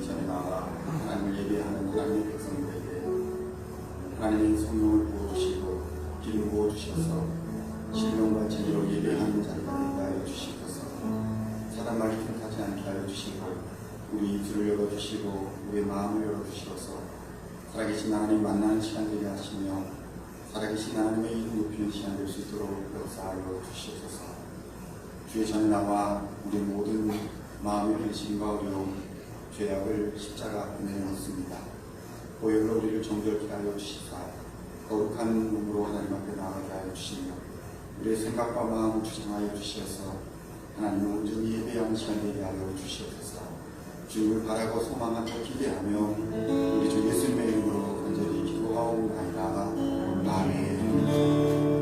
전에 나와 하나님을 예배하는 하나님의 백성들에게 하나님의 성령을 부어주시고 기름 부어주셔서 신령과 진리로 예배하는 자리가 되게 하여 주시옵소서. 사람 말이 틈타지 않게 하여 주시고 우리 입술을 열어주시고 우리의 마음을 열어주시어서 살아계신 하나님 만나는 시간 되게 하시며 살아계신 하나님의 이름 높이는 시간 될 수 있도록 역사하여 주시옵소서. 주의 전에 나와 우리 모든 마음의 근심과 어려움, 죄악을 십자가 앞에 내놓습니다. 보혈로 우리를 정결케 하여 주시사 거룩한 몸으로 하나님 앞에 나아가게 하여 주시며 우리의 생각과 마음을 주장하여 주시어서 하나님을 온전히 예배하는 시간 되게 하여 주시옵소서. 주님을 바라고 소망하고 기대하며 우리 주 예수님의 이름으로 간절히 기도하옵나이다. 아멘.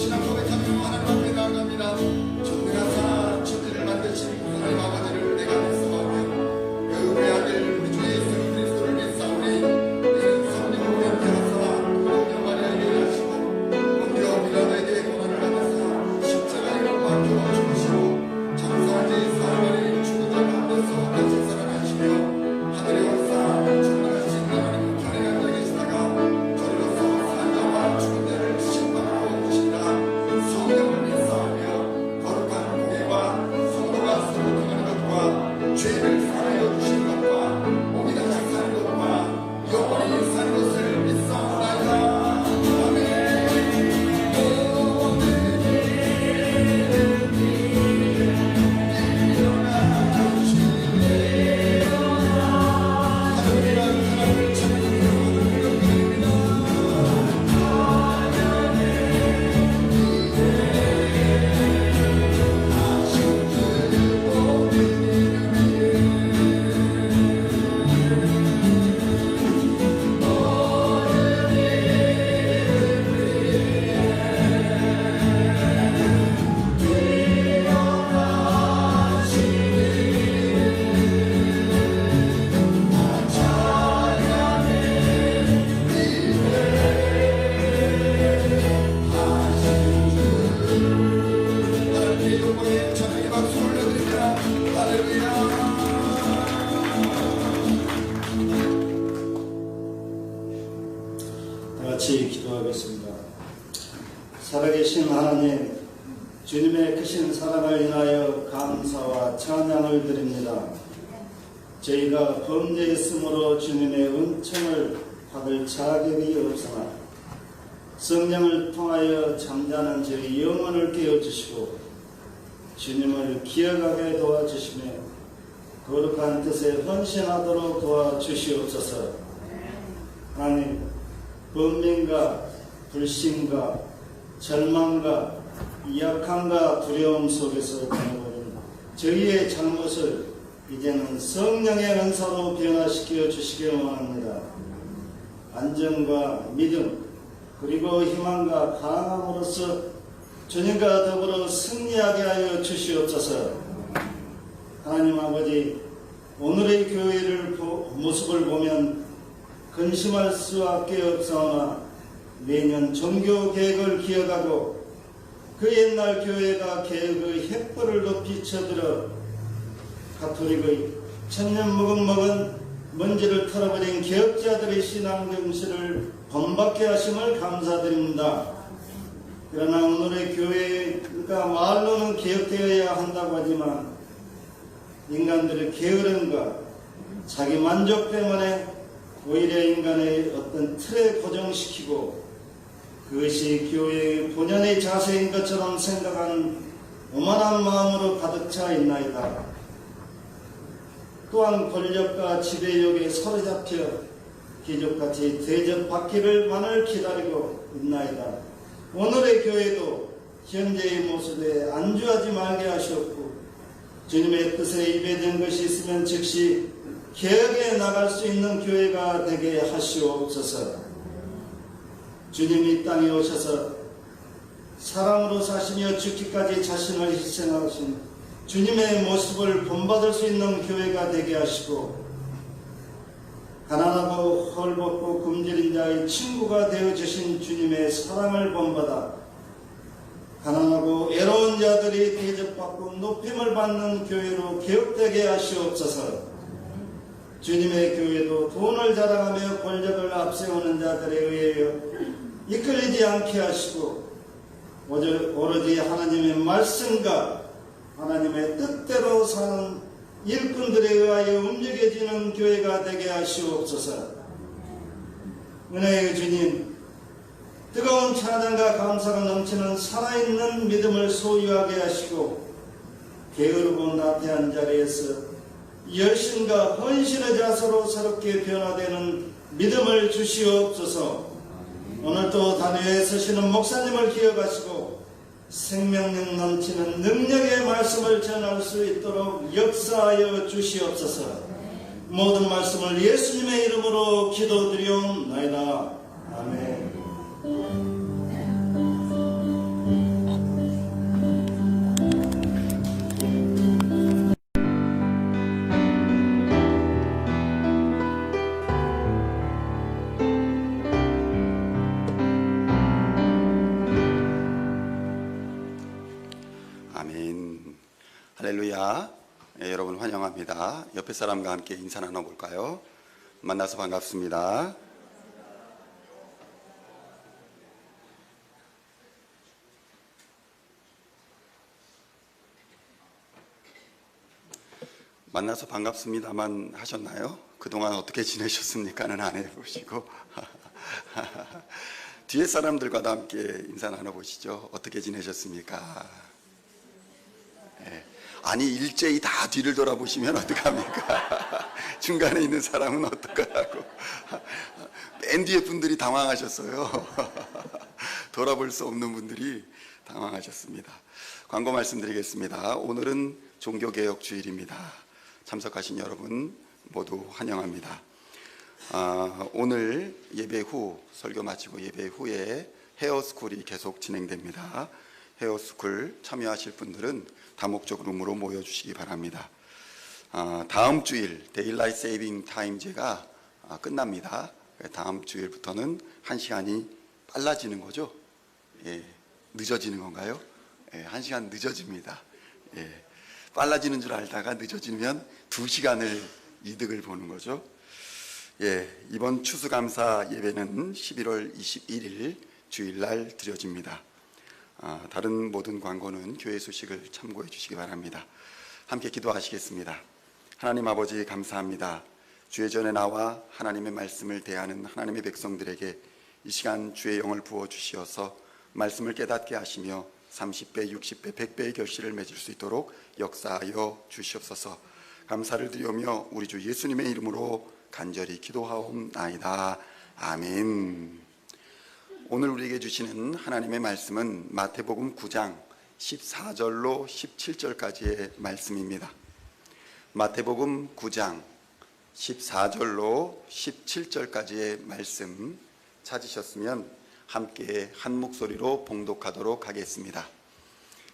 신앙 고백하며 하나님 앞에 나아갑니다. 전능하사 천지를 만드신 하나님 아버지를 내가 믿사오며 그 아들 우리 주 예수 그리스도를 믿사오니 이는 성령으로 맹태하사 동료 마리아에게 하시고 본디오 빌라도에게 고난을 받으사 십자가에 박혀 죽으시고 장사한지 사흘 죽은 자 가운데서 다시 살아나시며 하늘에 올사 전능하신 하나님 편에 앉아 계시다가 저리로서 산 자와 죽은 자를 심판하러 오시리라. 성령을 믿사오며 거룩한 공예와 성도가 서로 통하는 것과 죄를 사하여 주시는 것과 몸이 다시 사는 것과 영원히 사는 것을 믿사옵나이다. 같이 기도하겠습니다. 살아계신 하나님, 주님의 크신 사랑을 인하여 감사와 찬양을 드립니다. 저희가 범죄했으므로 주님의 은총을 받을 자격이 없으나 성령을 통하여 잠자는 저희 영혼을 깨워주시고 주님을 기억하게 도와주시며 거룩한 뜻에 헌신하도록 도와주시옵소서. 하나님, 번민과 불신과 절망과 약함과 두려움 속에서 보내버린 저희의 잘못을 이제는 성령의 은사로 변화시켜 주시기 원합니다. 안정과 믿음 그리고 희망과 강함으로써 주님과 더불어 승리하게 하여 주시옵소서. 하나님 아버지, 오늘의 교회를 모습을 보면 근심할 수밖에 없사오나 매년 종교 개혁을 기억하고 그 옛날 교회가 개혁의 횃불을 높이 쳐들어 가톨릭의 천년 묵은 먼지를 털어버린 개혁자들의 신앙 정신을 본받게 하심을 감사드립니다. 그러나 오늘의 교회가 말로는 개혁되어야 한다고 하지만 인간들의 게으름과 자기 만족 때문에 오히려 인간의 어떤 틀에 고정시키고 그것이 교회의 본연의 자세인 것처럼 생각하는 오만한 마음으로 가득 차 있나이다. 또한 권력과 지배욕에 사로잡혀 기적같이 대접받기를만을 기다리고 있나이다. 오늘의 교회도 현재의 모습에 안주하지 말게 하시옵고 주님의 뜻에 입에 든 것이 있으면 즉시 개혁에 나갈 수 있는 교회가 되게 하시옵소서. 주님이 땅에 오셔서 사랑으로 사시며 죽기까지 자신을 희생하신 주님의 모습을 본받을 수 있는 교회가 되게 하시고 가난하고 헐벗고 굶주린 자의 친구가 되어주신 주님의 사랑을 본받아 가난하고 애로운 자들이 대접받고 높임을 받는 교회로 개혁되게 하시옵소서. 주님의 교회도 돈을 자랑하며 권력을 앞세우는 자들에 의하여 이끌리지 않게 하시고 오로지 하나님의 말씀과 하나님의 뜻대로 사는 일꾼들에 의하여 움직여지는 교회가 되게 하시옵소서. 은혜의 주님, 뜨거운 찬양과 감사가 넘치는 살아있는 믿음을 소유하게 하시고 게으르고 나태한 자리에서 열심과 헌신의 자세로 새롭게 변화되는 믿음을 주시옵소서. 오늘도 단위에 서시는 목사님을 기억하시고 생명력 넘치는 능력의 말씀을 전할 수 있도록 역사하여 주시옵소서. 모든 말씀을 예수님의 이름으로 기도드리옵나이다. 아멘. 아멘. 할렐루야. 여러분 환영합니다. 옆에 사람과 함께 인사 나눠볼까요? 만나서 반갑습니다. 만나서 반갑습니다만 하셨나요? 그동안 어떻게 지내셨습니까는 안 해보시고 뒤에 사람들과도 함께 인사 나눠보시죠. 어떻게 지내셨습니까? 네. 아니 일제히 다 뒤를 돌아보시면 어떡합니까? 중간에 있는 사람은 어떡하라고. 맨 뒤에 분들이 당황하셨어요. 돌아볼 수 없는 분들이 당황하셨습니다. 광고 말씀드리겠습니다. 오늘은 종교개혁 주일입니다. 참석하신 여러분 모두 환영합니다. 오늘 예배 후, 설교 마치고 예배 후에 헤어스쿨이 계속 진행됩니다. 헤어스쿨 참여하실 분들은 다목적 룸으로 모여주시기 바랍니다. 다음 주일 데일라이트 세이빙 타임제가 끝납니다. 다음 주일부터는 1시간이 빨라지는 거죠. 예, 늦어지는 건가요? 예, 1시간 늦어집니다. 예, 빨라지는 줄 알다가 늦어지면 2시간을 이득을 보는 거죠. 예, 이번 추수감사 예배는 11월 21일 주일날 드려집니다. 다른 모든 광고는 교회 소식을 참고해 주시기 바랍니다. 함께 기도하시겠습니다. 하나님 아버지 감사합니다. 주의 전에 나와 하나님의 말씀을 대하는 하나님의 백성들에게 이 시간 주의 영을 부어주시어서 말씀을 깨닫게 하시며 30배, 60배, 100배의 결실을 맺을 수 있도록 역사하여 주시옵소서. 감사를 드리며 우리 주 예수님의 이름으로 간절히 기도하옵나이다. 아멘. 오늘 우리에게 주시는 하나님의 말씀은 마태복음 9장 14절로 17절까지의 말씀입니다. 마태복음 9장 14절로 17절까지의 말씀 찾으셨으면 함께 한 목소리로 봉독하도록 하겠습니다.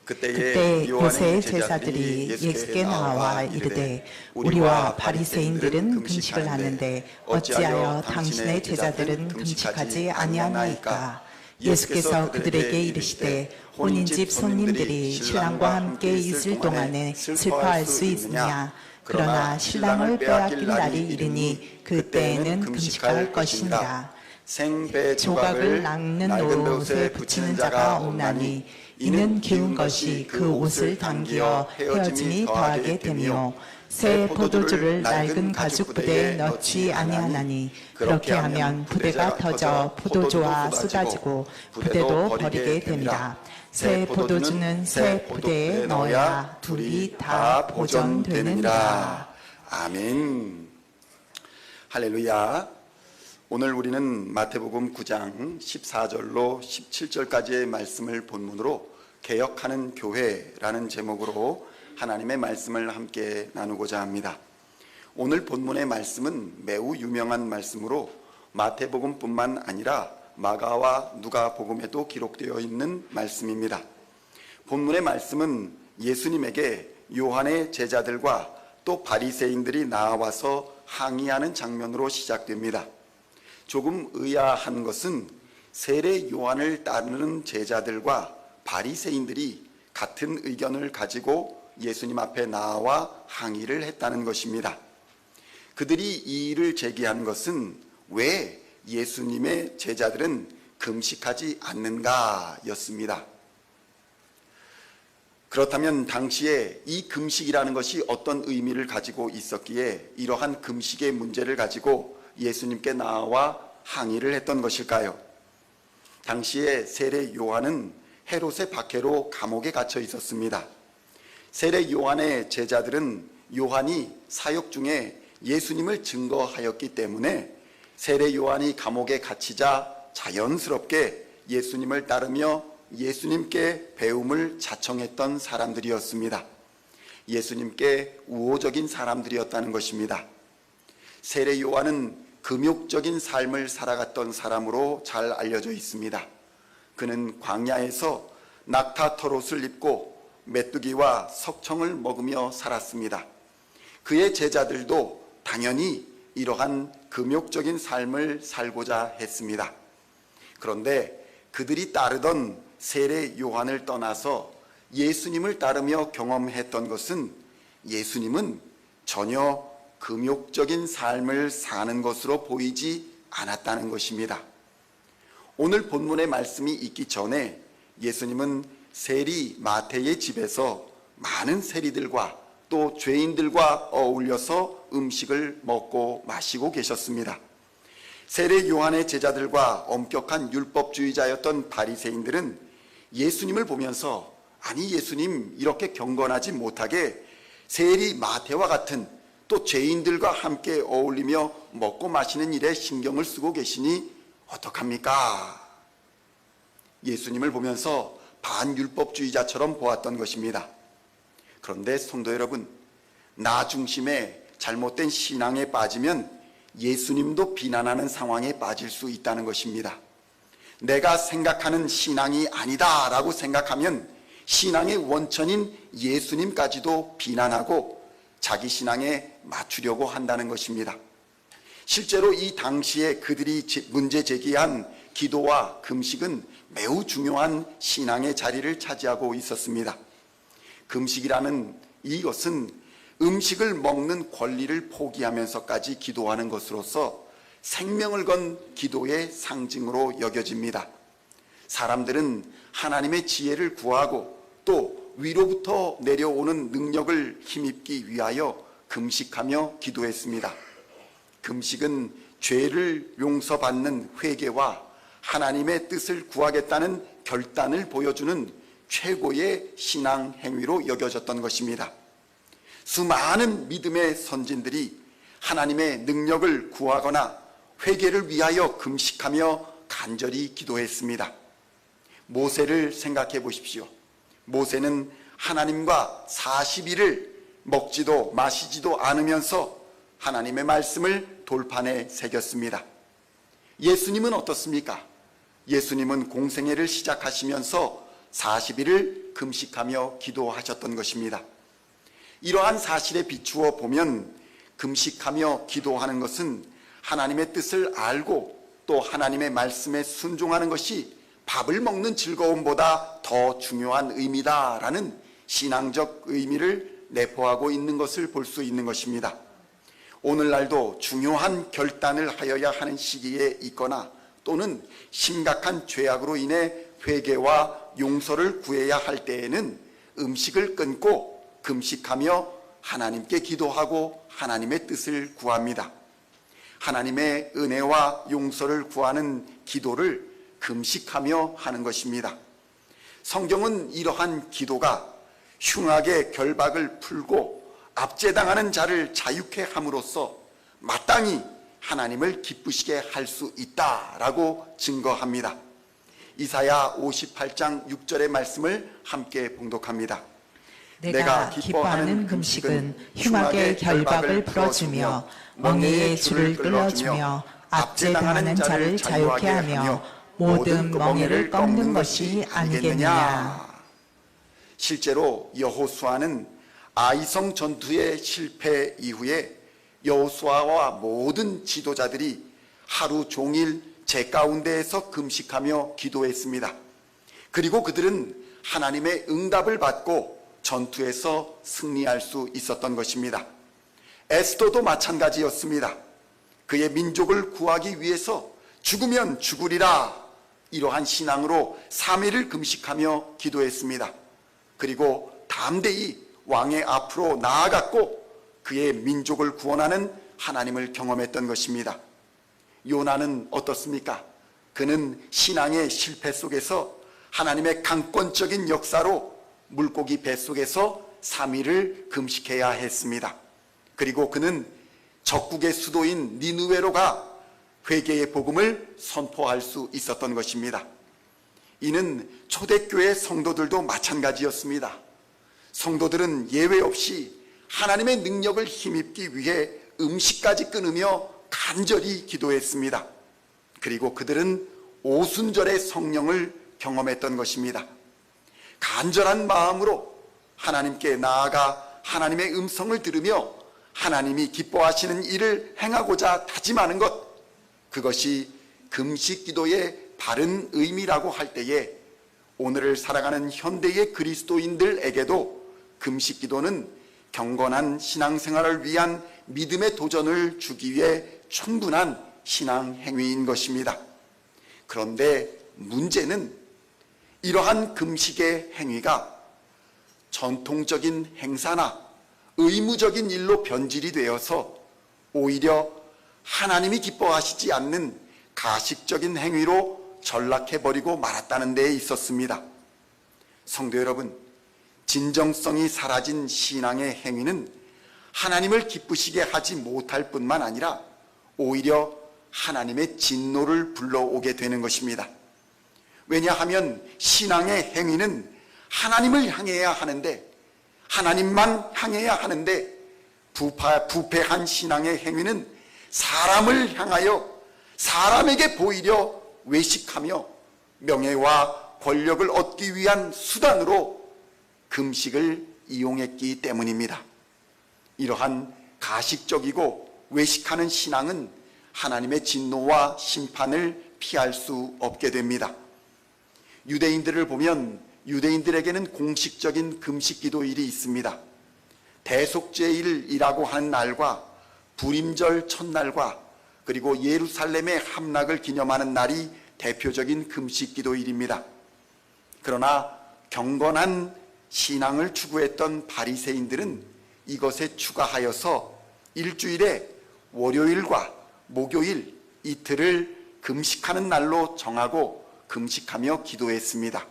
그때 요한의 제자들이 예수께 나와 이르되 우리와 바리새인들은 금식을 하는데 어찌하여 당신의 제자들은 금식하지 아니하나이까? 예수께서 그들에게 이르시되 혼인집 손님들이 신랑과 함께 있을 동안에 슬퍼할 수 있느냐? 그러나 신랑을 빼앗길 날이 이르니 그때에는 금식할 것이니라. 생배 조각을 낚는 옷에 붙이는 자가 없나니 이는 기운 것이 그 옷을 당기어 헤어짐이 더하게 되며 새 포도주를 낡은 가죽 부대에 넣지 아니하나니 그렇게 하면 부대가 터져 포도주와 쏟아지고 부대도 버리게 됩니다. 새 포도주는 새 부대에 넣어야 둘이 다 보존되느니라. 아멘. 할렐루야. 오늘 우리는 마태복음 9장 14절로 17절까지의 말씀을 본문으로 개혁하는 교회라는 제목으로 하나님의 말씀을 함께 나누고자 합니다. 오늘 본문의 말씀은 매우 유명한 말씀으로 마태복음뿐만 아니라 마가와 누가복음에도 기록되어 있는 말씀입니다. 본문의 말씀은 예수님에게 요한의 제자들과 또 바리새인들이 나와서 항의하는 장면으로 시작됩니다. 조금 의아한 것은 세례 요한을 따르는 제자들과 바리새인들이 같은 의견을 가지고 예수님 앞에 나와 항의를 했다는 것입니다. 그들이 이 일을 제기한 것은 왜 예수님의 제자들은 금식하지 않는가 였습니다. 그렇다면 당시에 이 금식이라는 것이 어떤 의미를 가지고 있었기에 이러한 금식의 문제를 가지고 예수님께 나와 항의를 했던 것일까요? 당시에 세례 요한은 헤롯의 박해로 감옥에 갇혀 있었습니다. 세례 요한의 제자들은 요한이 사역 중에 예수님을 증거하였기 때문에 세례 요한이 감옥에 갇히자 자연스럽게 예수님을 따르며 예수님께 배움을 자청했던 사람들이었습니다. 예수님께 우호적인 사람들이었다는 것입니다. 세례 요한은 금욕적인 삶을 살아갔던 사람으로 잘 알려져 있습니다. 그는 광야에서 낙타 털옷을 입고 메뚜기와 석청을 먹으며 살았습니다. 그의 제자들도 당연히 이러한 금욕적인 삶을 살고자 했습니다. 그런데 그들이 따르던 세례 요한을 떠나서 예수님을 따르며 경험했던 것은 예수님은 전혀 금욕적인 삶을 사는 것으로 보이지 않았다는 것입니다. 오늘 본문의 말씀이 있기 전에 예수님은 세리 마태의 집에서 많은 세리들과 또 죄인들과 어울려서 음식을 먹고 마시고 계셨습니다. 세례 요한의 제자들과 엄격한 율법주의자였던 바리새인들은 예수님을 보면서 아니 예수님 이렇게 경건하지 못하게 세리 마태와 같은 또 죄인들과 함께 어울리며 먹고 마시는 일에 신경을 쓰고 계시니 어떡합니까? 예수님을 보면서 반율법주의자처럼 보았던 것입니다. 그런데 성도 여러분, 나 중심의 잘못된 신앙에 빠지면 예수님도 비난하는 상황에 빠질 수 있다는 것입니다. 내가 생각하는 신앙이 아니다 라고 생각하면 신앙의 원천인 예수님까지도 비난하고 자기 신앙에 맞추려고 한다는 것입니다. 실제로 이 당시에 그들이 문제 제기한 기도와 금식은 매우 중요한 신앙의 자리를 차지하고 있었습니다. 금식이라는 이것은 음식을 먹는 권리를 포기하면서까지 기도하는 것으로서 생명을 건 기도의 상징으로 여겨집니다. 사람들은 하나님의 지혜를 구하고 또 위로부터 내려오는 능력을 힘입기 위하여 금식하며 기도했습니다. 금식은 죄를 용서받는 회개와 하나님의 뜻을 구하겠다는 결단을 보여주는 최고의 신앙 행위로 여겨졌던 것입니다. 수많은 믿음의 선진들이 하나님의 능력을 구하거나 회개를 위하여 금식하며 간절히 기도했습니다. 모세를 생각해 보십시오. 모세는 하나님과 40일을 먹지도 마시지도 않으면서 하나님의 말씀을 돌판에 새겼습니다. 예수님은 어떻습니까? 예수님은 공생애를 시작하시면서 40일을 금식하며 기도하셨던 것입니다. 이러한 사실에 비추어 보면 금식하며 기도하는 것은 하나님의 뜻을 알고 또 하나님의 말씀에 순종하는 것이 밥을 먹는 즐거움보다 더 중요한 의미다라는 신앙적 의미를 내포하고 있는 것을 볼 수 있는 것입니다. 오늘날도 중요한 결단을 하여야 하는 시기에 있거나 또는 심각한 죄악으로 인해 회개와 용서를 구해야 할 때에는 음식을 끊고 금식하며 하나님께 기도하고 하나님의 뜻을 구합니다. 하나님의 은혜와 용서를 구하는 기도를 금식하며 하는 것입니다. 성경은 이러한 기도가 흉악의 결박을 풀고 압제당하는 자를 자유케 함으로써 마땅히 하나님을 기쁘시게 할 수 있다라고 증거합니다. 이사야 58장 6절의 말씀을 함께 봉독합니다. 내가 기뻐하는 금식은 흉악의 결박을 풀어주며 멍에의 줄을 끌어주며 압제당하는 자를 자유케 하며 모든 멍에를 꺾는 것이 아니겠느냐. 실제로 여호수아는 아이성 전투의 실패 이후에 여호수아와 모든 지도자들이 하루 종일 제 가운데에서 금식하며 기도했습니다. 그리고 그들은 하나님의 응답을 받고 전투에서 승리할 수 있었던 것입니다. 에스더도 마찬가지였습니다. 그의 민족을 구하기 위해서 죽으면 죽으리라 이러한 신앙으로 3일을 금식하며 기도했습니다. 그리고 담대히 왕의 앞으로 나아갔고 그의 민족을 구원하는 하나님을 경험했던 것입니다. 요나는 어떻습니까? 그는 신앙의 실패 속에서 하나님의 강권적인 역사로 물고기 뱃속에서 3일을 금식해야 했습니다. 그리고 그는 적국의 수도인 니느웨로 가 회개의 복음을 선포할 수 있었던 것입니다. 이는 초대교회 성도들도 마찬가지였습니다. 성도들은 예외 없이 하나님의 능력을 힘입기 위해 음식까지 끊으며 간절히 기도했습니다. 그리고 그들은 오순절의 성령을 경험했던 것입니다. 간절한 마음으로 하나님께 나아가 하나님의 음성을 들으며 하나님이 기뻐하시는 일을 행하고자 다짐하는 것, 그것이 금식 기도의 바른 의미라고 할 때에 오늘을 살아가는 현대의 그리스도인들에게도 금식 기도는 경건한 신앙생활을 위한 믿음의 도전을 주기 위해 충분한 신앙 행위인 것입니다. 그런데 문제는 이러한 금식의 행위가 전통적인 행사나 의무적인 일로 변질이 되어서 오히려 하나님이 기뻐하시지 않는 가식적인 행위로 전락해버리고 말았다는 데에 있었습니다. 성도 여러분, 진정성이 사라진 신앙의 행위는 하나님을 기쁘시게 하지 못할 뿐만 아니라 오히려 하나님의 진노를 불러오게 되는 것입니다. 왜냐하면 신앙의 행위는 하나님을 향해야 하는데, 하나님만 향해야 하는데, 부패한 신앙의 행위는 사람을 향하여 사람에게 보이려 외식하며 명예와 권력을 얻기 위한 수단으로 금식을 이용했기 때문입니다. 이러한 가식적이고 외식하는 신앙은 하나님의 진노와 심판을 피할 수 없게 됩니다. 유대인들을 보면 유대인들에게는 공식적인 금식 기도일이 있습니다. 대속죄일이라고 하는 날과 불임절 첫날과 그리고 예루살렘의 함락을 기념하는 날이 대표적인 금식 기도일입니다. 그러나 경건한 신앙을 추구했던 바리새인들은 이것에 추가하여서 일주일에 월요일과 목요일 이틀을 금식하는 날로 정하고 금식하며 기도했습니다.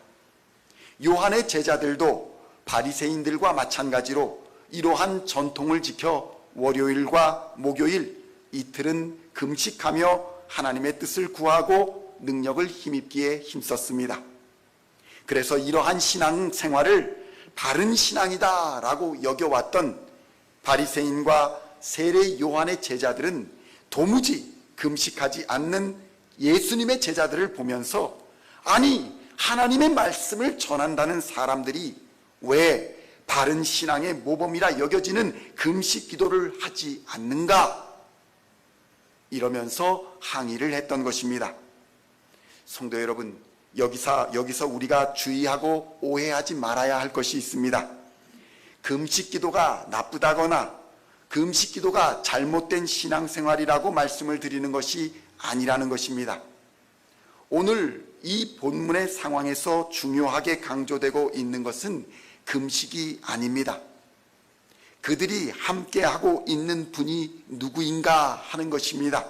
요한의 제자들도 바리새인들과 마찬가지로 이러한 전통을 지켜 월요일과 목요일 이틀은 금식하며 하나님의 뜻을 구하고 능력을 힘입기에 힘썼습니다. 그래서 이러한 신앙생활을 바른 신앙이다라고 여겨왔던 바리새인과 세례 요한의 제자들은 도무지 금식하지 않는 예수님의 제자들을 보면서, 아니 하나님의 말씀을 전한다는 사람들이 왜 바른 신앙의 모범이라 여겨지는 금식 기도를 하지 않는가? 이러면서 항의를 했던 것입니다. 성도 여러분, 여기서 우리가 주의하고 오해하지 말아야 할 것이 있습니다. 금식 기도가 나쁘다거나 금식 기도가 잘못된 신앙생활이라고 말씀을 드리는 것이 아니라는 것입니다. 오늘 이 본문의 상황에서 중요하게 강조되고 있는 것은 금식이 아닙니다. 그들이 함께하고 있는 분이 누구인가 하는 것입니다.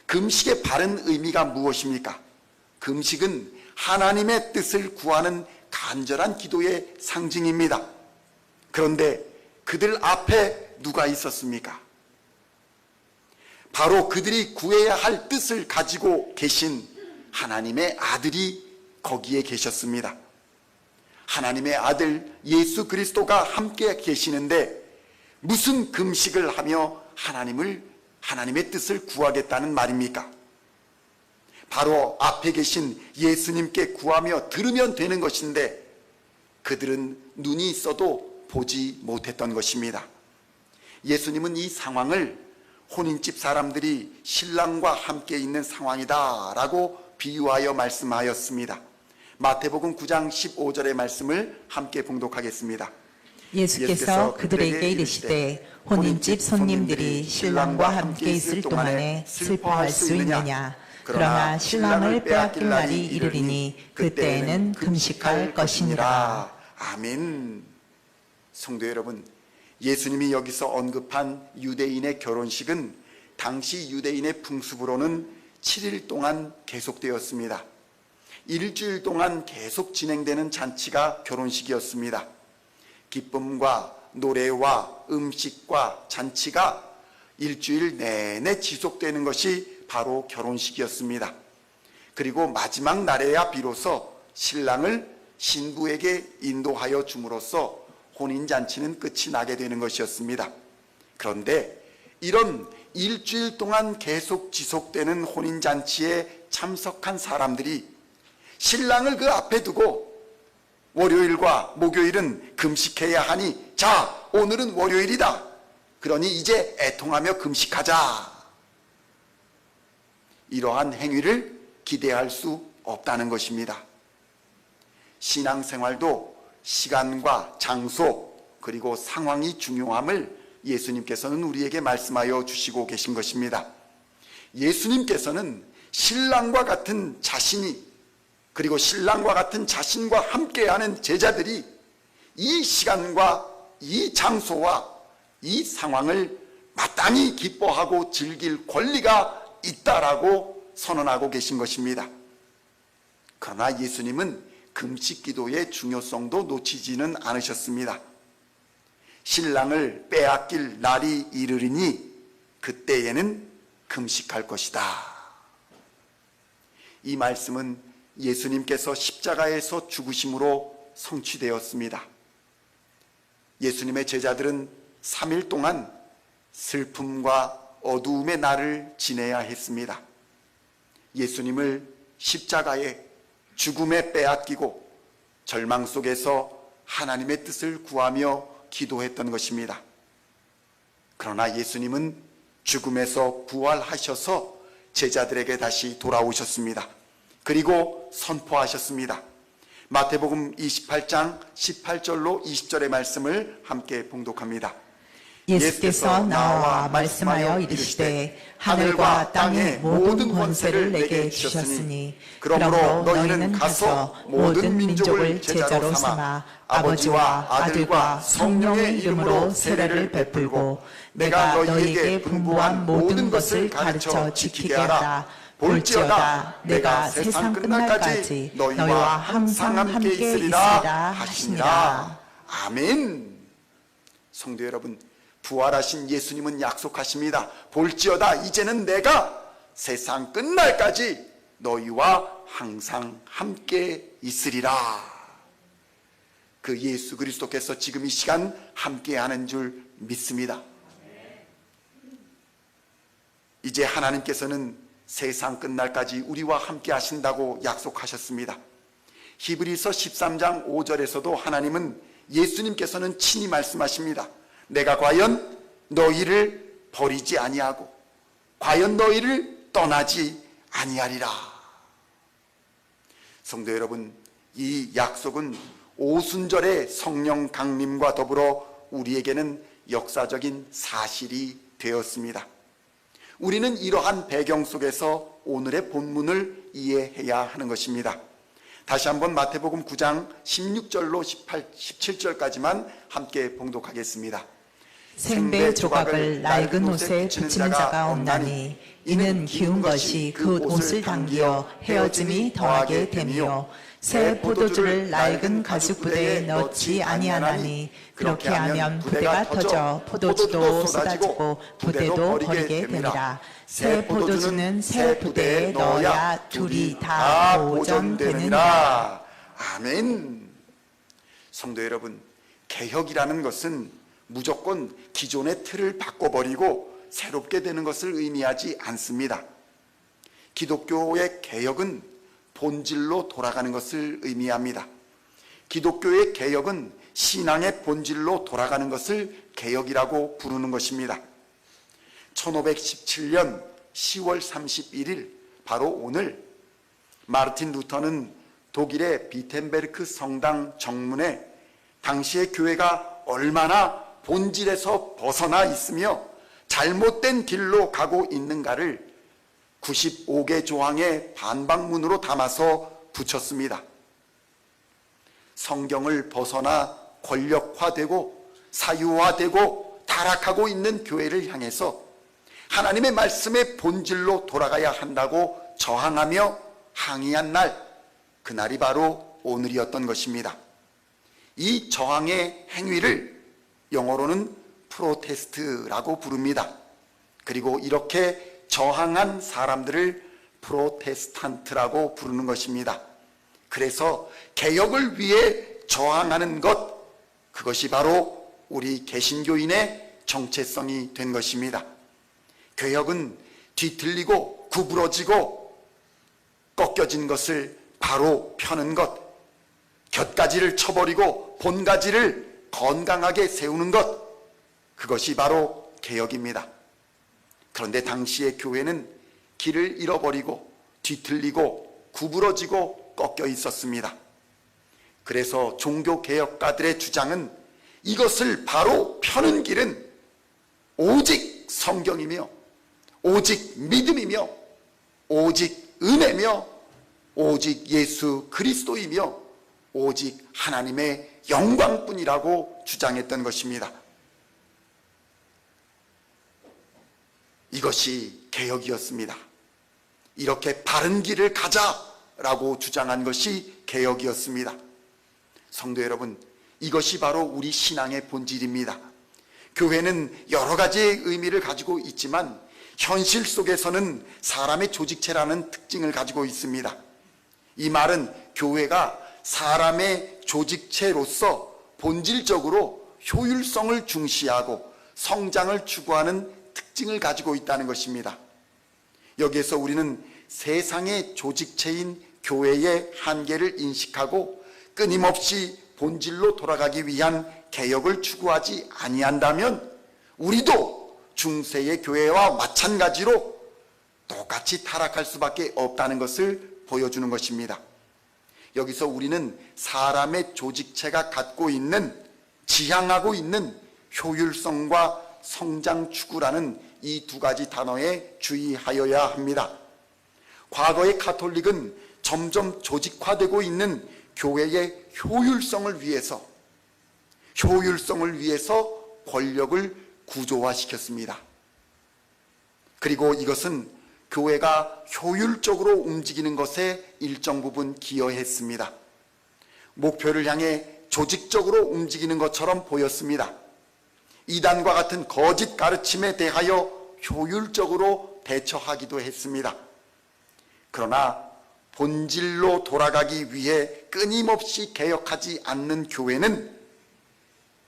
금식의 바른 의미가 무엇입니까? 금식은 하나님의 뜻을 구하는 간절한 기도의 상징입니다. 그런데 그들 앞에 누가 있었습니까? 바로 그들이 구해야 할 뜻을 가지고 계신 하나님의 아들이 거기에 계셨습니다. 하나님의 아들 예수 그리스도가 함께 계시는데 무슨 금식을 하며 하나님의 뜻을 구하겠다는 말입니까? 바로 앞에 계신 예수님께 구하며 들으면 되는 것인데 그들은 눈이 있어도 보지 못했던 것입니다. 예수님은 이 상황을 혼인집 사람들이 신랑과 함께 있는 상황이다라고 비유하여 말씀하였습니다. 마태복음 9장 15절의 말씀을 함께 봉독하겠습니다. 예수께서 그들에게 이르시되 혼인집 손님들이 신랑과 함께 있을 동안에 슬퍼할 수 있느냐? 그러나 신랑을 빼앗길 날이 이르리니 그때에는 금식할 것이니라. 아멘. 성도 여러분, 예수님이 여기서 언급한 유대인의 결혼식은 당시 유대인의 풍습으로는 7일 동안 계속되었습니다. 일주일 동안 계속 진행되는 잔치가 결혼식이었습니다. 기쁨과 노래와 음식과 잔치가 일주일 내내 지속되는 것이 바로 결혼식이었습니다. 그리고 마지막 날에야 비로소 신랑을 신부에게 인도하여 줌으로써 혼인잔치는 끝이 나게 되는 것이었습니다. 그런데 이런 일주일 동안 계속 지속되는 혼인잔치에 참석한 사람들이 신랑을 그 앞에 두고 월요일과 목요일은 금식해야 하니 자, 오늘은 월요일이다. 그러니 이제 애통하며 금식하자. 이러한 행위를 기대할 수 없다는 것입니다. 신앙생활도 시간과 장소 그리고 상황이 중요함을 예수님께서는 우리에게 말씀하여 주시고 계신 것입니다. 예수님께서는 신랑과 같은 자신이 그리고 신랑과 같은 자신과 함께하는 제자들이 이 시간과 이 장소와 이 상황을 마땅히 기뻐하고 즐길 권리가 있다라고 선언하고 계신 것입니다. 그러나 예수님은 금식 기도의 중요성도 놓치지는 않으셨습니다. 신랑을 빼앗길 날이 이르리니 그때에는 금식할 것이다. 이 말씀은 예수님께서 십자가에서 죽으심으로 성취되었습니다. 예수님의 제자들은 3일 동안 슬픔과 어두움의 날을 지내야 했습니다. 예수님을 십자가에 죽음에 빼앗기고 절망 속에서 하나님의 뜻을 구하며 기도했던 것입니다. 그러나 예수님은 죽음에서 부활하셔서 제자들에게 다시 돌아오셨습니다. 그리고 선포하셨습니다. 마태복음 28장 18절로 20절의 말씀을 함께 봉독합니다. 예수께서 나와 말씀하여 이르시되 하늘과 땅의 모든 권세를 내게 주셨으니 그러므로 너희는 가서 모든 민족을 제자로 삼아 아버지와 아들과 성령의 이름으로 세례를 베풀고 내가 너희에게 분부한 모든 것을 가르쳐 지키게 하라. 볼지어다 내가 세상 끝날까지 너희와 항상 함께 있으리라 하시니라. 아멘. 성도 여러분, 부활하신 예수님은 약속하십니다. 볼지어다 이제는 내가 세상 끝날까지 너희와 항상 함께 있으리라. 그 예수 그리스도께서 지금 이 시간 함께하는 줄 믿습니다. 이제 하나님께서는 세상 끝날까지 우리와 함께 하신다고 약속하셨습니다. 히브리서 13장 5절에서도 하나님은 예수님께서는 친히 말씀하십니다. 내가 과연 너희를 버리지 아니하고 과연 너희를 떠나지 아니하리라. 성도 여러분, 이 약속은 오순절의 성령 강림과 더불어 우리에게는 역사적인 사실이 되었습니다. 우리는 이러한 배경 속에서 오늘의 본문을 이해해야 하는 것입니다. 다시 한번 마태복음 9장 16절로 17절까지만 함께 봉독하겠습니다. 생배 조각을 낡은 옷에 붙이는 자가 없나니 이는 기운 것이 그 옷을 당기어 헤어짐이 더하게 됨이요 새 포도주를 낡은 가죽 부대에 넣지 아니하나니 그렇게 하면 부대가 터져 포도주도 쏟아지고 부대도 버리게 되니라. 새 포도주는 새 부대에 넣어야 둘이 다 보존되느니라. 아멘. 성도 여러분, 개혁이라는 것은 무조건 기존의 틀을 바꿔버리고 새롭게 되는 것을 의미하지 않습니다. 기독교의 개혁은 본질로 돌아가는 것을 의미합니다. 기독교의 개혁은 신앙의 본질로 돌아가는 것을 개혁이라고 부르는 것입니다. 1517년 10월 31일 바로 오늘 마르틴 루터는 독일의 비텐베르크 성당 정문에 당시의 교회가 얼마나 본질에서 벗어나 있으며 잘못된 길로 가고 있는가를 95개 조항의 반박문으로 담아서 붙였습니다. 성경을 벗어나 권력화되고 사유화되고 타락하고 있는 교회를 향해서 하나님의 말씀의 본질로 돌아가야 한다고 저항하며 항의한 날, 그날이 바로 오늘이었던 것입니다. 이 저항의 행위를 영어로는 프로테스트라고 부릅니다. 그리고 이렇게 저항한 사람들을 프로테스탄트라고 부르는 것입니다. 그래서 개혁을 위해 저항하는 것, 그것이 바로 우리 개신교인의 정체성이 된 것입니다. 개혁은 뒤틀리고 구부러지고 꺾여진 것을 바로 펴는 것, 곁가지를 쳐버리고 본가지를 건강하게 세우는 것, 그것이 바로 개혁입니다. 그런데 당시의 교회는 길을 잃어버리고 뒤틀리고 구부러지고 꺾여 있었습니다. 그래서 종교개혁가들의 주장은 이것을 바로 펴는 길은 오직 성경이며 오직 믿음이며 오직 은혜며 오직 예수 그리스도이며 오직 하나님의 영광뿐이라고 주장했던 것입니다. 이것이 개혁이었습니다. 이렇게 바른 길을 가자라고 주장한 것이 개혁이었습니다. 성도 여러분, 이것이 바로 우리 신앙의 본질입니다. 교회는 여러 가지의 의미를 가지고 있지만 현실 속에서는 사람의 조직체라는 특징을 가지고 있습니다. 이 말은 교회가 사람의 조직체로서 본질적으로 효율성을 중시하고 성장을 추구하는 특징을 가지고 있다는 것입니다. 여기에서 우리는 세상의 조직체인 교회의 한계를 인식하고 끊임없이 본질로 돌아가기 위한 개혁을 추구하지 아니한다면 우리도 중세의 교회와 마찬가지로 똑같이 타락할 수밖에 없다는 것을 보여주는 것입니다. 여기서 우리는 사람의 조직체가 갖고 있는, 지향하고 있는 효율성과 성장 추구라는 이 두 가지 단어에 주의하여야 합니다. 과거의 가톨릭은 점점 조직화되고 있는 교회의 효율성을 위해서 권력을 구조화시켰습니다. 그리고 이것은 교회가 효율적으로 움직이는 것에 일정 부분 기여했습니다. 목표를 향해 조직적으로 움직이는 것처럼 보였습니다. 이단과 같은 거짓 가르침에 대하여 효율적으로 대처하기도 했습니다. 그러나 본질로 돌아가기 위해 끊임없이 개혁하지 않는 교회는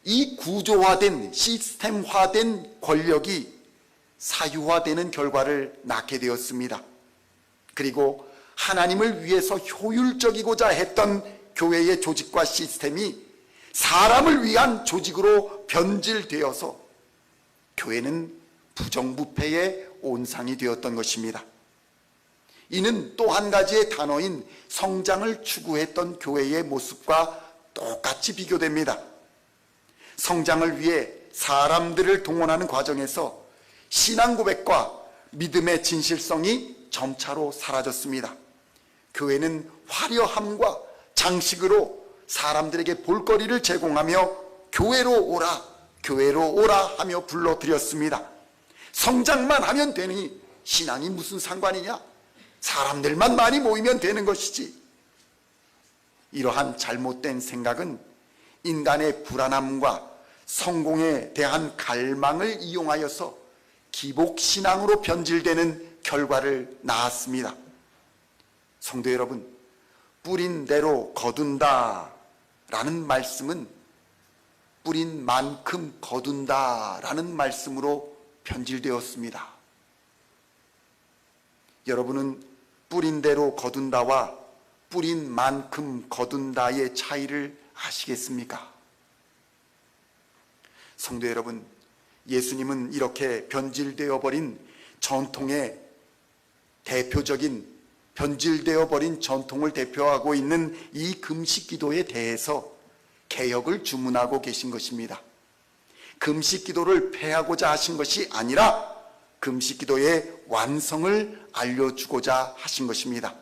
이 구조화된, 시스템화된 권력이 사유화되는 결과를 낳게 되었습니다. 그리고 하나님을 위해서 효율적이고자 했던 교회의 조직과 시스템이 사람을 위한 조직으로 변질되어서 교회는 부정부패의 온상이 되었던 것입니다. 이는 또 한 가지의 단어인 성장을 추구했던 교회의 모습과 똑같이 비교됩니다. 성장을 위해 사람들을 동원하는 과정에서 신앙 고백과 믿음의 진실성이 점차로 사라졌습니다. 교회는 화려함과 장식으로 사람들에게 볼거리를 제공하며 교회로 오라 하며 불러들였습니다. 성장만 하면 되니 신앙이 무슨 상관이냐? 사람들만 많이 모이면 되는 것이지. 이러한 잘못된 생각은 인간의 불안함과 성공에 대한 갈망을 이용하여서 기복신앙으로 변질되는 결과를 낳았습니다. 성도 여러분, 뿌린 대로 거둔다 라는 말씀은 뿌린 만큼 거둔다 라는 말씀으로 변질되었습니다. 여러분은 뿌린 대로 거둔다와 뿌린 만큼 거둔다의 차이를 아시겠습니까? 성도 여러분, 예수님은 이렇게 변질되어 버린 전통의 대표적인 변질되어 버린 전통을 대표하고 있는 이 금식 기도에 대해서 개혁을 주문하고 계신 것입니다. 금식 기도를 폐하고자 하신 것이 아니라 금식 기도의 완성을 알려주고자 하신 것입니다.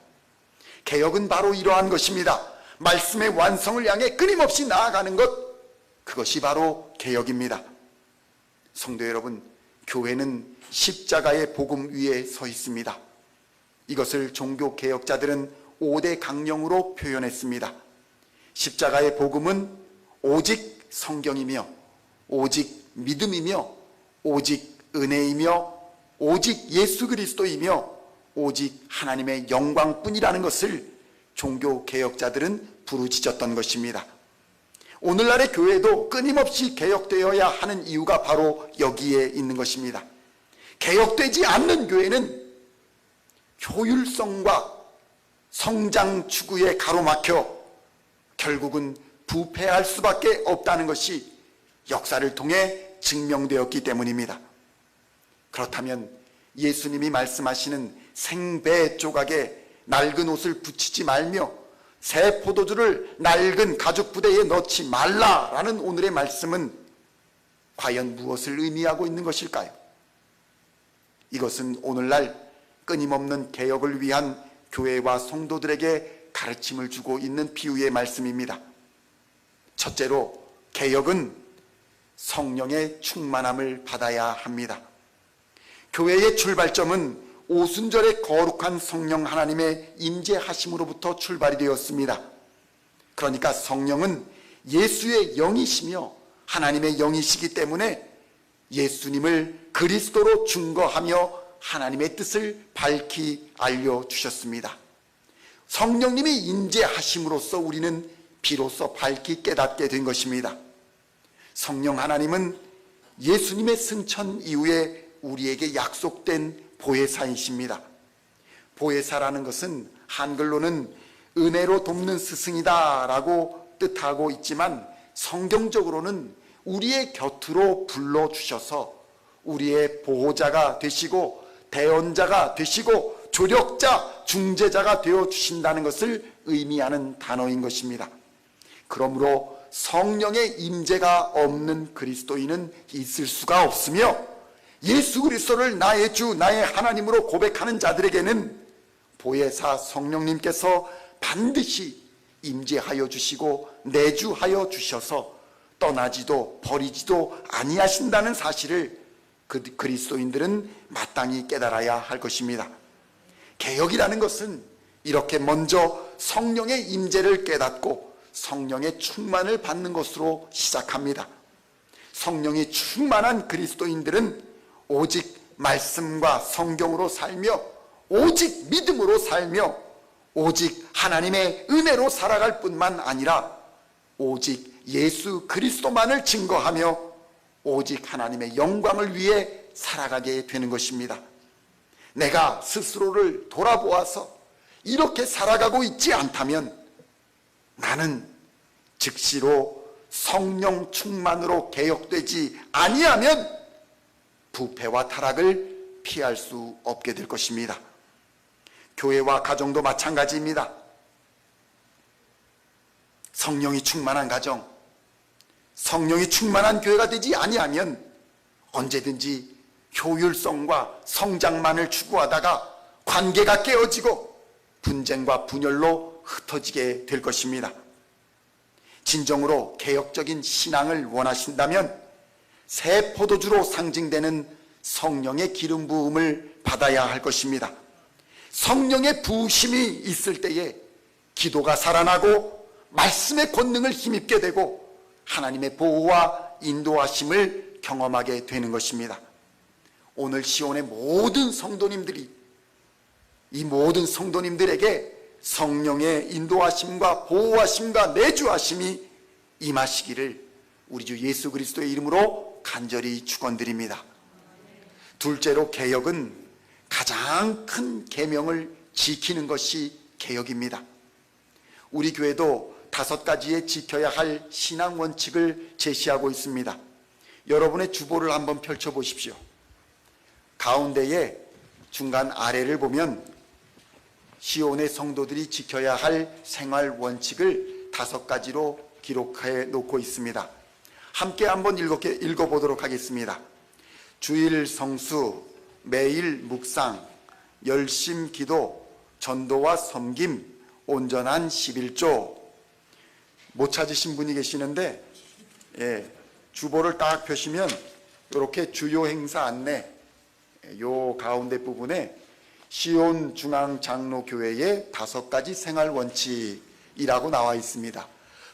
개혁은 바로 이러한 것입니다. 말씀의 완성을 향해 끊임없이 나아가는 것, 그것이 바로 개혁입니다. 성도 여러분, 교회는 십자가의 복음 위에 서 있습니다. 이것을 종교개혁자들은 5대 강령으로 표현했습니다. 십자가의 복음은 오직 성경이며 오직 믿음이며 오직 은혜이며 오직 예수 그리스도이며 오직 하나님의 영광뿐이라는 것을 종교개혁자들은 부르짖었던 것입니다. 오늘날의 교회도 끊임없이 개혁되어야 하는 이유가 바로 여기에 있는 것입니다. 개혁되지 않는 교회는 효율성과 성장 추구에 가로막혀 결국은 부패할 수밖에 없다는 것이 역사를 통해 증명되었기 때문입니다. 그렇다면 예수님이 말씀하시는 생배 조각에 낡은 옷을 붙이지 말며 새 포도주를 낡은 가죽 부대에 넣지 말라라는 오늘의 말씀은 과연 무엇을 의미하고 있는 것일까요? 이것은 오늘날 끊임없는 개혁을 위한 교회와 성도들에게 가르침을 주고 있는 비유의 말씀입니다. 첫째로, 개혁은 성령의 충만함을 받아야 합니다. 교회의 출발점은 오순절의 거룩한 성령 하나님의 임재하심으로부터 출발이 되었습니다. 그러니까 성령은 예수의 영이시며 하나님의 영이시기 때문에 예수님을 그리스도로 증거하며 하나님의 뜻을 밝히 알려주셨습니다. 성령님이 임재하심으로써 우리는 비로소 밝히 깨닫게 된 것입니다. 성령 하나님은 예수님의 승천 이후에 우리에게 약속된 보혜사이십니다. 보혜사라는 것은 한글로는 은혜로 돕는 스승이다 라고 뜻하고 있지만 성경적으로는 우리의 곁으로 불러주셔서 우리의 보호자가 되시고 대언자가 되시고 조력자, 중재자가 되어주신다는 것을 의미하는 단어인 것입니다. 그러므로 성령의 임재가 없는 그리스도인은 있을 수가 없으며 예수 그리스도를 나의 주, 나의 하나님으로 고백하는 자들에게는 보혜사 성령님께서 반드시 임재하여 주시고 내주하여 주셔서 떠나지도 버리지도 아니하신다는 사실을 그리스도인들은 마땅히 깨달아야 할 것입니다. 개혁이라는 것은 이렇게 먼저 성령의 임재를 깨닫고 성령의 충만을 받는 것으로 시작합니다. 성령이 충만한 그리스도인들은 오직 말씀과 성경으로 살며 오직 믿음으로 살며 오직 하나님의 은혜로 살아갈 뿐만 아니라 오직 예수 그리스도만을 증거하며 오직 하나님의 영광을 위해 살아가게 되는 것입니다. 내가 스스로를 돌아보아서 이렇게 살아가고 있지 않다면 나는 즉시로 성령 충만으로 개혁되지 아니하면 부패와 타락을 피할 수 없게 될 것입니다. 교회와 가정도 마찬가지입니다. 성령이 충만한 가정, 성령이 충만한 교회가 되지 아니하면 언제든지 효율성과 성장만을 추구하다가 관계가 깨어지고 분쟁과 분열로 흩어지게 될 것입니다. 진정으로 개혁적인 신앙을 원하신다면 새 포도주로 상징되는 성령의 기름 부음을 받아야 할 것입니다. 성령의 부으심이 있을 때에 기도가 살아나고 말씀의 권능을 힘입게 되고 하나님의 보호와 인도하심을 경험하게 되는 것입니다. 오늘 시온의 모든 성도님들이 이 모든 성도님들에게 성령의 인도하심과 보호하심과 내주하심이 임하시기를 우리 주 예수 그리스도의 이름으로 간절히 축원드립니다. 둘째로, 개혁은 가장 큰 계명을 지키는 것이 개혁입니다. 우리 교회도 5가지의 지켜야 할 신앙 원칙을 제시하고 있습니다. 여러분의 주보를 한번 펼쳐보십시오. 가운데에 중간 아래를 보면 시온의 성도들이 지켜야 할 생활 원칙을 5가지로 기록해 놓고 있습니다. 함께 한번 읽어보도록 하겠습니다. 주일 성수, 매일 묵상, 열심 기도, 전도와 섬김, 온전한 11조. 못 찾으신 분이 계시는데 주보를 딱 펴시면 이렇게 주요 행사 안내 요 가운데 부분에 시온 중앙장로교회의 5가지 생활 원칙이라고 나와 있습니다.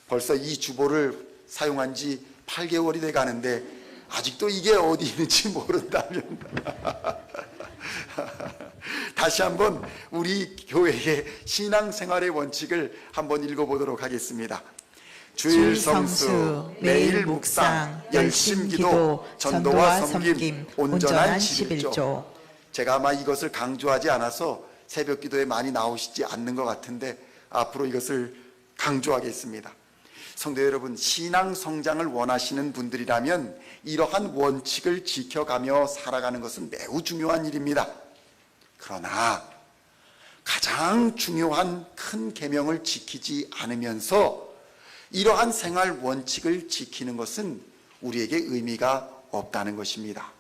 벌써 이 주보를 사용한 지 8개월이 돼 가는데 아직도 이게 어디 있는지 모른다면 다시 한번 우리 교회의 신앙생활의 원칙을 한번 읽어보도록 하겠습니다. 주일 성수, 매일 묵상, 열심 기도, 전도와 섬김, 온전한 11조. 제가 아마 이것을 강조하지 않아서 새벽 기도에 많이 나오시지 않는 것 같은데 앞으로 이것을 강조하겠습니다. 성도 여러분, 신앙 성장을 원하시는 분들이라면 이러한 원칙을 지켜가며 살아가는 것은 매우 중요한 일입니다. 그러나 가장 중요한 큰 계명을 지키지 않으면서 이러한 생활 원칙을 지키는 것은 우리에게 의미가 없다는 것입니다.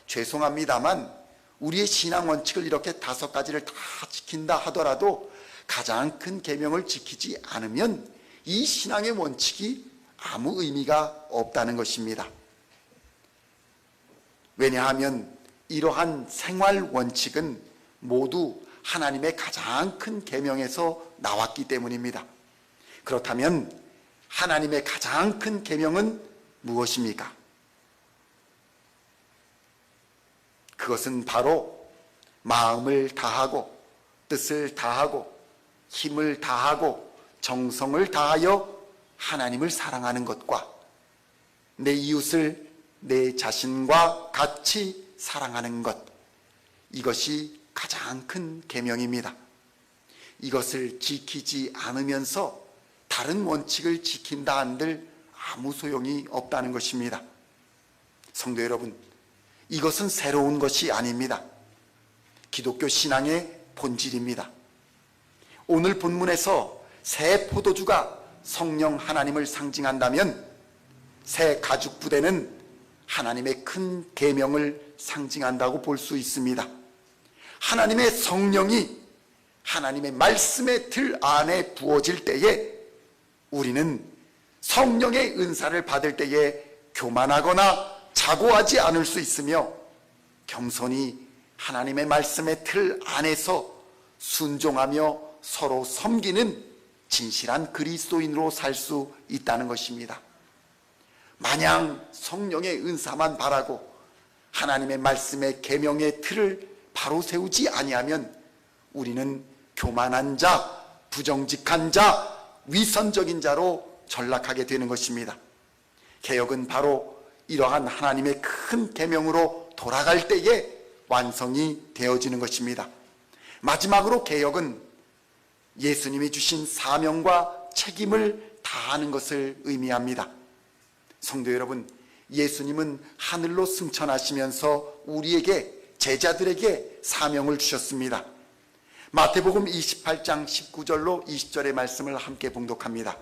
죄송합니다만 우리의 신앙 원칙을 이렇게 5가지를 다 지킨다 하더라도 가장 큰 계명을 지키지 않으면 이 신앙의 원칙이 아무 의미가 없다는 것입니다. 왜냐하면 이러한 생활 원칙은 모두 하나님의 가장 큰 계명에서 나왔기 때문입니다. 그렇다면 하나님의 가장 큰 계명은 무엇입니까? 그것은 바로 마음을 다하고 뜻을 다하고 힘을 다하고 정성을 다하여 하나님을 사랑하는 것과 내 이웃을 내 자신과 같이 사랑하는 것, 이것이 가장 큰 계명입니다. 이것을 지키지 않으면서 다른 원칙을 지킨다 한들 아무 소용이 없다는 것입니다. 성도 여러분, 이것은 새로운 것이 아닙니다. 기독교 신앙의 본질입니다. 오늘 본문에서 새 포도주가 성령 하나님을 상징한다면 새 가죽 부대는 하나님의 큰 계명을 상징한다고 볼 수 있습니다. 하나님의 성령이 하나님의 말씀의 틀 안에 부어질 때에 우리는 성령의 은사를 받을 때에 교만하거나 자고하지 않을 수 있으며 겸손히 하나님의 말씀의 틀 안에서 순종하며 서로 섬기는 진실한 그리스도인으로 살 수 있다는 것입니다. 마냥 성령의 은사만 바라고 하나님의 말씀의 계명의 틀을 바로 세우지 아니하면 우리는 교만한 자, 부정직한 자, 위선적인 자로 전락하게 되는 것입니다. 개혁은 바로 이러한 하나님의 큰 계명으로 돌아갈 때에 완성이 되어지는 것입니다. 마지막으로 개혁은 예수님이 주신 사명과 책임을 다하는 것을 의미합니다. 성도 여러분, 예수님은 하늘로 승천하시면서 우리에게, 제자들에게 사명을 주셨습니다. 마태복음 28장 19절로 20절의 말씀을 함께 봉독합니다.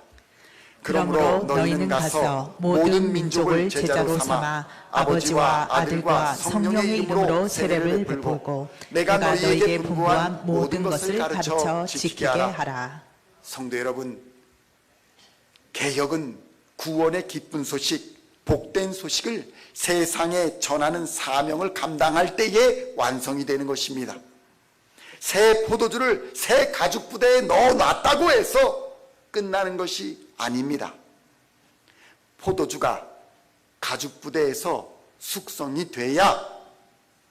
그러므로 너희는 가서 모든 민족을 제자로 삼아 아버지와 아들과 성령의 이름으로 세례를 베풀고 내가 너희에게 분부한 모든 것을 가르쳐 지키게 하라. 성도 여러분, 개혁은 구원의 기쁜 소식, 복된 소식을 세상에 전하는 사명을 감당할 때에 완성이 되는 것입니다. 새 포도주를 새 가죽 부대에 넣어놨다고 해서 끝나는 것이 아닙니다. 포도주가 가죽 부대에서 숙성이 돼야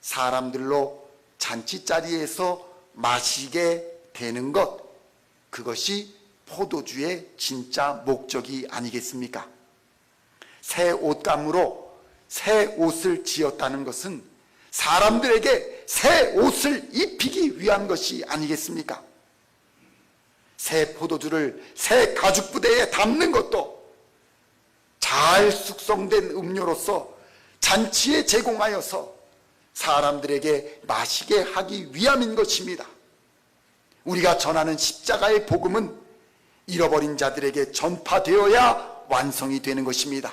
사람들로 잔치자리에서 마시게 되는 것, 그것이 포도주의 진짜 목적이 아니겠습니까? 새 옷감으로 새 옷을 지었다는 것은 사람들에게 새 옷을 입히기 위한 것이 아니겠습니까? 새 포도주를 새 가죽 부대에 담는 것도 잘 숙성된 음료로서 잔치에 제공하여서 사람들에게 마시게 하기 위함인 것입니다. 우리가 전하는 십자가의 복음은 잃어버린 자들에게 전파되어야 완성이 되는 것입니다.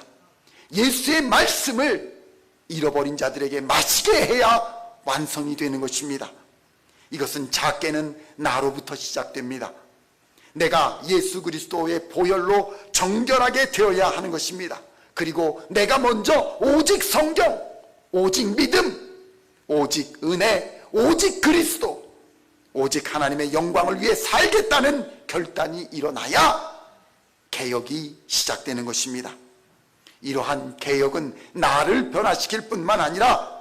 예수의 말씀을 잃어버린 자들에게 마시게 해야 완성이 되는 것입니다. 이것은 작게는 나로부터 시작됩니다. 내가 예수 그리스도의 보혈로 정결하게 되어야 하는 것입니다. 그리고 내가 먼저 오직 성경, 오직 믿음, 오직 은혜, 오직 그리스도, 오직 하나님의 영광을 위해 살겠다는 결단이 일어나야 개혁이 시작되는 것입니다. 이러한 개혁은 나를 변화시킬 뿐만 아니라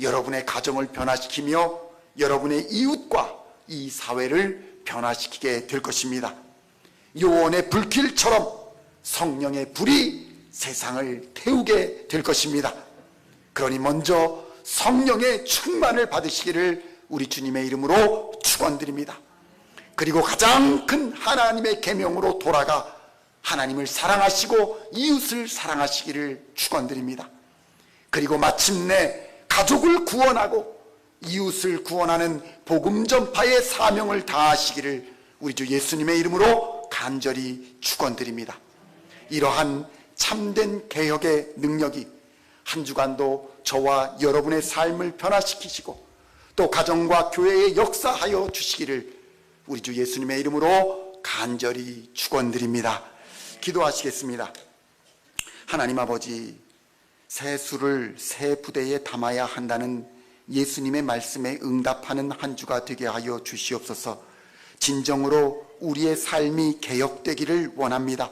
여러분의 가정을 변화시키며 여러분의 이웃과 이 사회를 변화시키게 될 것입니다. 요원의 불길처럼 성령의 불이 세상을 태우게 될 것입니다. 그러니 먼저 성령의 충만을 받으시기를 우리 주님의 이름으로 축원드립니다. 그리고 가장 큰 하나님의 계명으로 돌아가 하나님을 사랑하시고 이웃을 사랑하시기를 축원드립니다. 그리고 마침내 가족을 구원하고 이웃을 구원하는 복음 전파의 사명을 다하시기를 우리 주 예수님의 이름으로 간절히 축원드립니다. 이러한 참된 개혁의 능력이 한 주간도 저와 여러분의 삶을 변화시키시고 또 가정과 교회에 역사하여 주시기를 우리 주 예수님의 이름으로 간절히 축원드립니다. 기도하시겠습니다. 하나님 아버지, 새 술을 새 부대에 담아야 한다는 예수님의 말씀에 응답하는 한 주가 되게 하여 주시옵소서. 진정으로 우리의 삶이 개혁되기를 원합니다.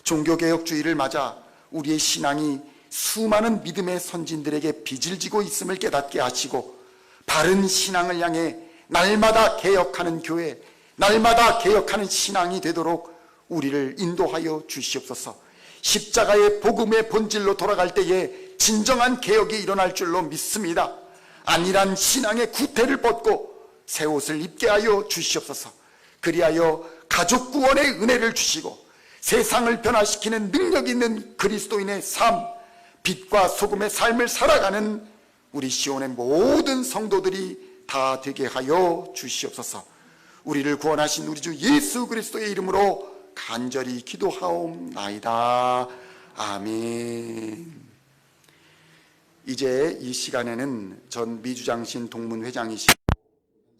종교개혁주의를 맞아 우리의 신앙이 수많은 믿음의 선진들에게 빚을 지고 있음을 깨닫게 하시고 바른 신앙을 향해 날마다 개혁하는 교회, 날마다 개혁하는 신앙이 되도록 우리를 인도하여 주시옵소서. 십자가의 복음의 본질로 돌아갈 때에 진정한 개혁이 일어날 줄로 믿습니다. 안일한 신앙의 구태를 벗고 새 옷을 입게 하여 주시옵소서. 그리하여 가족 구원의 은혜를 주시고 세상을 변화시키는 능력 있는 그리스도인의 삶, 빛과 소금의 삶을 살아가는 우리 시온의 모든 성도들이 다 되게 하여 주시옵소서. 우리를 구원하신 우리 주 예수 그리스도의 이름으로 간절히 기도하옵나이다. 아멘. 이제 이 시간에는 전 미주장신 동문회장이신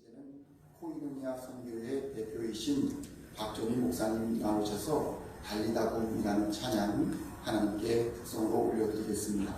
현재는 코이노니아 선교회 대표이신 박종희 목사님 나오셔서 달리다 봄이라는 찬양 하나님께 특성으로 올려드리겠습니다.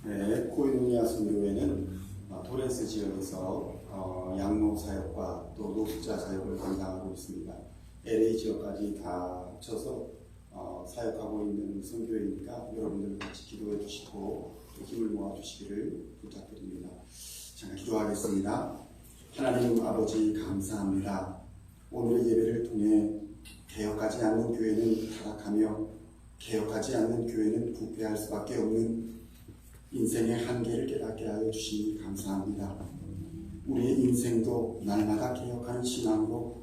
네, 코이노니아 선교회는 도레스 지역에서 양로 사역과 또 노숙자 사역을 감당하고 있습니다. LA 지역까지 다 합쳐서 사역하고 있는 선교회니까 여러분들 같이 기도해 주시고 힘을 모아 주시기를 부탁드립니다. 자, 기도하겠습니다. 하나님 아버지 감사합니다. 오늘의 예배를 통해 개혁하지 않는 교회는 타락하며 개혁하지 않는 교회는 부패할 수밖에 없는 인생의 한계를 깨닫게 하여 주시니 감사합니다. 우리의 인생도 날마다 개혁하는 신앙으로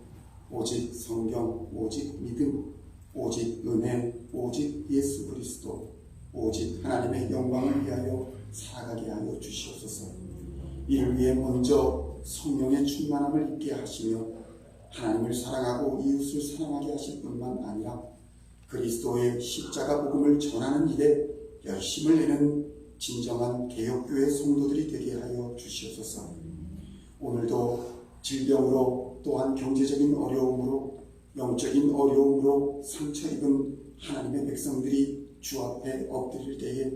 오직 성경, 오직 믿음, 오직 은혜, 오직 예수 그리스도, 오직 하나님의 영광을 위하여 살아가게 하여 주시옵소서. 이를 위해 먼저 성령의 충만함을 입게 하시며 하나님을 사랑하고 이웃을 사랑하게 하실 뿐만 아니라 그리스도의 십자가 복음을 전하는 일에 열심을 내는 진정한 개혁교회 성도들이 되게 하여 주시옵소서. 오늘도 질병으로 또한 경제적인 어려움으로 영적인 어려움으로 상처 입은 하나님의 백성들이 주 앞에 엎드릴 때에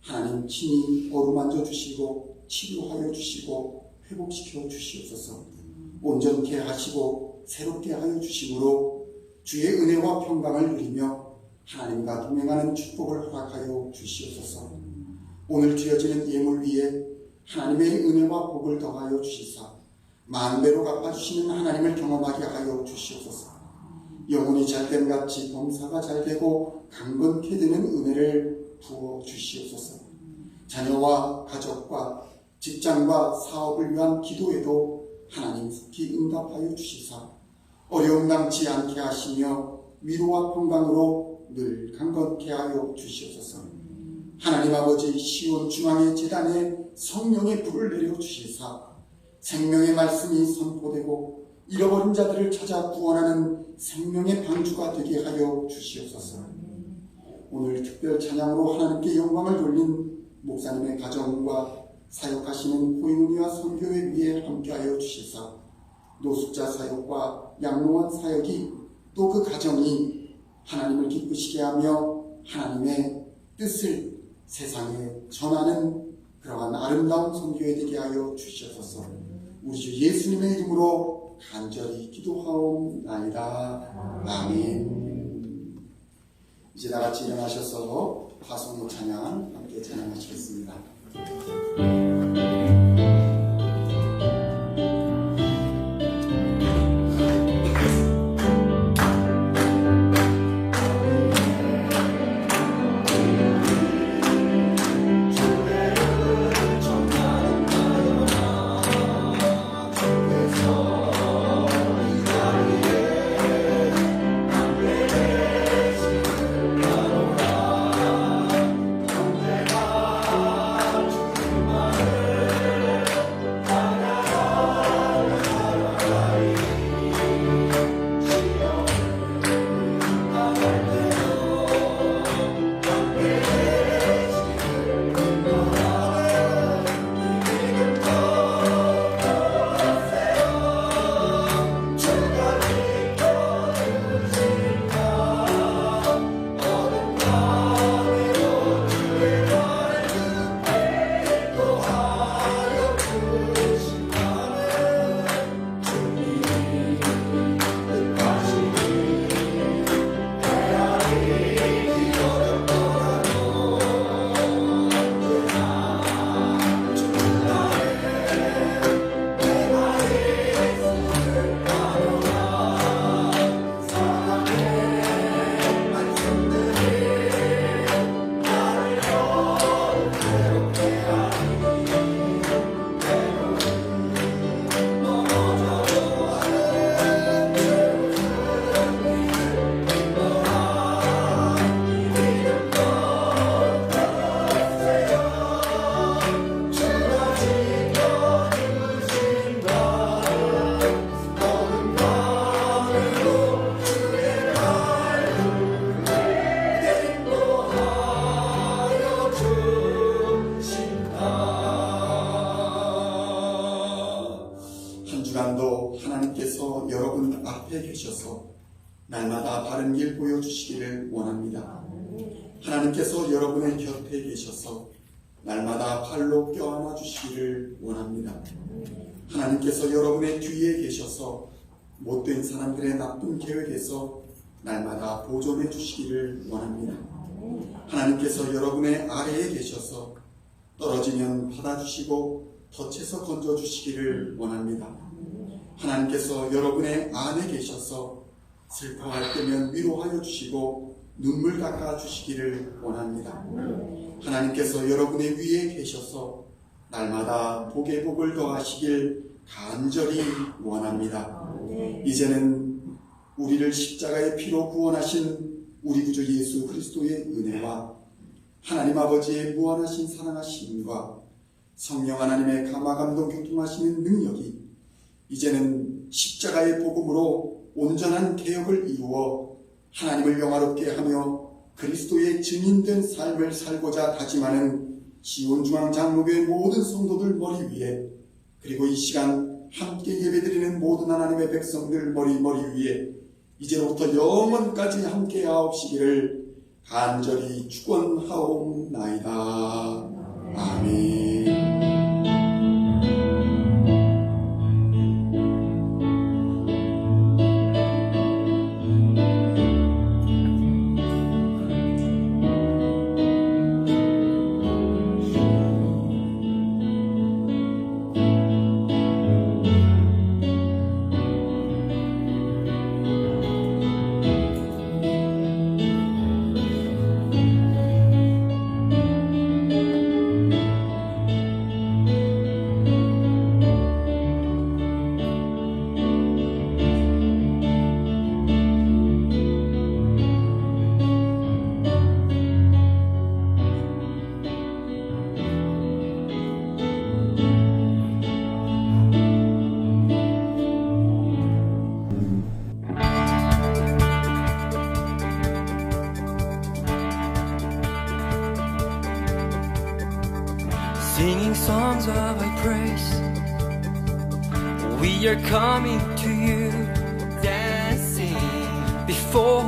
하나님 친히 어루만져 주시고 치료하여 주시고 회복시켜 주시옵소서. 온전케 하시고 새롭게 하여 주심으로 주의 은혜와 평강을 누리며 하나님과 동행하는 축복을 허락하여 주시옵소서. 오늘 드려지는 예물 위에 하나님의 은혜와 복을 더하여 주시사 만배로 갚아주시는 하나님을 경험하게 하여 주시옵소서. 영혼이 잘됨 같이 범사가 잘되고 강건케 되는 은혜를 부어 주시옵소서. 자녀와 가족과 직장과 사업을 위한 기도에도 하나님 속히 응답하여 주시사 어려움 당치 않게 하시며 위로와 평강으로 늘 강건케 하여 주시옵소서. 하나님 아버지 시온 중앙의 제단에 성령의 불을 내려 주시사 생명의 말씀이 선포되고 잃어버린 자들을 찾아 구원하는 생명의 방주가 되게 하여 주시옵소서. 오늘 특별 찬양으로 하나님께 영광을 돌린 목사님의 가정과 사역하시는 코이노니아 선교회 위에 함께하여 주시사 노숙자 사역과 양로원 사역이 또 그 가정이 하나님을 기쁘시게 하며 하나님의 뜻을 세상에 전하는 그러한 아름다운 선교회 되게 하여 주시옵소서. 우리 주 예수님의 이름으로 간절히 기도하옵나이다. 아멘. 이제 다 같이 일어나셔서 화성의 찬양 함께 찬양하시겠습니다. 하나님께서 여러분 앞에 계셔서 날마다 바른 길 보여주시기를 원합니다. 하나님께서 여러분의 곁에 계셔서 날마다 팔로 껴안아 주시기를 원합니다. 하나님께서 여러분의 뒤에 계셔서 못된 사람들의 나쁜 계획에서 날마다 보존해 주시기를 원합니다. 하나님께서 여러분의 아래에 계셔서 떨어지면 받아주시고 덫에서 건져주시기를 원합니다. 하나님께서 여러분의 안에 계셔서 슬퍼할 때면 위로하여 주시고 눈물 닦아 주시기를 원합니다. 하나님께서 여러분의 위에 계셔서 날마다 복에 복을 더하시길 간절히 원합니다. 이제는 우리를 십자가의 피로 구원하신 우리 구주 예수 그리스도의 은혜와 하나님 아버지의 무한하신 사랑하심과 성령 하나님의 감화감동 교통하시는 능력이 이제는 십자가의 복음으로 온전한 개혁을 이루어 하나님을 영화롭게 하며 그리스도의 증인된 삶을 살고자 다짐하는 시온중앙장로교회 모든 성도들 머리 위에, 그리고 이 시간 함께 예배드리는 모든 하나님의 백성들 머리 위에 이제로부터 영원까지 함께 하옵시기를 간절히 축원하옵나이다. 아멘. Singing songs of Thy praise, we are coming to You, dancing before